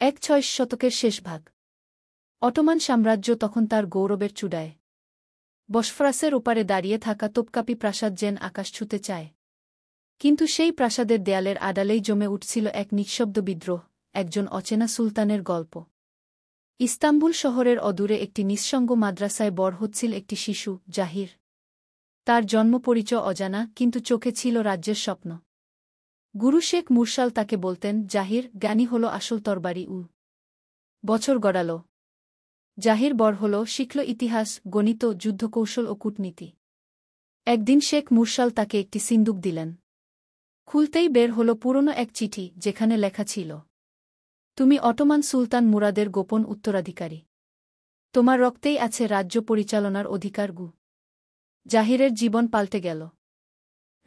এক শতকের শেষ ভাগ। অটোমান সাম্রাজ্য তখন তার গৌরবের চূড়ায়। বসফরাসের ওপারে দাঁড়িয়ে থাকা তোপকাপি প্রাসাদ যেন আকাশ ছুঁতে চায়। কিন্তু সেই প্রাসাদের দেয়ালের আড়ালেই জমে উঠছিল এক নিঃশব্দ বিদ্রোহ, একজন অচেনা সুলতানের গল্প। ইস্তাম্বুল শহরের অদূরে একটি নিঃসঙ্গ মাদ্রাসায় বড় হচ্ছিল একটি শিশু, জাহির। তার জন্ম পরিচয় অজানা, কিন্তু চোখে ছিল রাজ্যের স্বপ্ন। গুরু শেখ মুরসাল তাকে বলতেন, জাহির, জ্ঞানী হল আসল তরবারি। বছর গড়াল। জাহির বড় হল, শিখল ইতিহাস, গণিত, যুদ্ধকৌশল ও কূটনীতি। একদিন শেখ মুরসাল তাকে একটি সিন্দুক দিলেন। খুলতেই বের হল পুরনো এক চিঠি, যেখানে লেখা ছিল, তুমি অটোমান সুলতান মুরাদের গোপন উত্তরাধিকারী। তোমার রক্তেই আছে রাজ্য পরিচালনার অধিকার। জাহিরের জীবন পাল্টে গেল।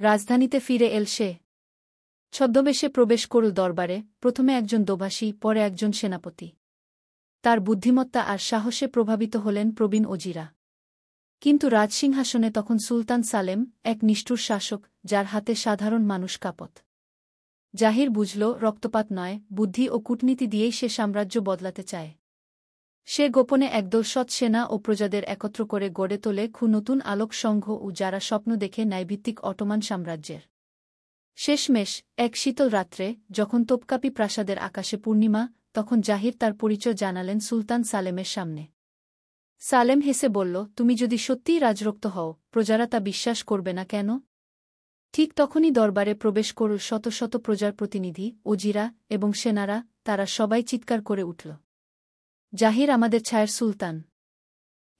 রাজধানীতে ফিরে এল সে। ছদ্মবেশে প্রবেশ করল দরবারে, প্রথমে একজন দোভাষী, পরে একজন সেনাপতি। তার বুদ্ধিমত্তা আর সাহসে প্রভাবিত হলেন প্রবীণ ওজিরা। কিন্তু রাজসিংহাসনে তখন সুলতান সালেম, এক নিষ্ঠুর শাসক, যার হাতে সাধারণ মানুষ কাঁপত। জাহির বুঝল, রক্তপাত নয়, বুদ্ধি ও কূটনীতি দিয়েই সে সাম্রাজ্য বদলাতে চায়। সে গোপনে একদল সৎ সেনা ও প্রজাদের একত্র করে গড়ে তোলে নতুন আলোক সংঘ, ও যারা স্বপ্ন দেখে ন্যায়ভিত্তিক অটোমান সাম্রাজ্যের। শেষমেশ এক শীতল রাত্রে, যখন তোপকাপি প্রাসাদের আকাশে পূর্ণিমা, তখন জাহির তার পরিচয় জানালেন সুলতান সালেমের সামনে। সালেম হেসে বলল, তুমি যদি সত্যিই রাজরক্ত হও, প্রজারা তা বিশ্বাস করবে না কেন? ঠিক তখনই দরবারে প্রবেশ করল শত শত প্রজার প্রতিনিধি, ওজিরা এবং সেনারা। তারা সবাই চিৎকার করে উঠল, জাহির আমাদের ছায়ার সুলতান।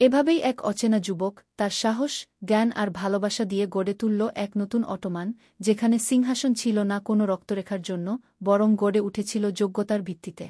এভাবেই এক অচেনা যুবক তার সাহস, জ্ঞান আর ভালোবাসা দিয়ে গড়ে তুলল এক নতুন অটোমান, যেখানে সিংহাসন ছিল না কোনো রক্তরেখার জন্য, বরং গড়ে উঠেছিল যোগ্যতার ভিত্তিতে।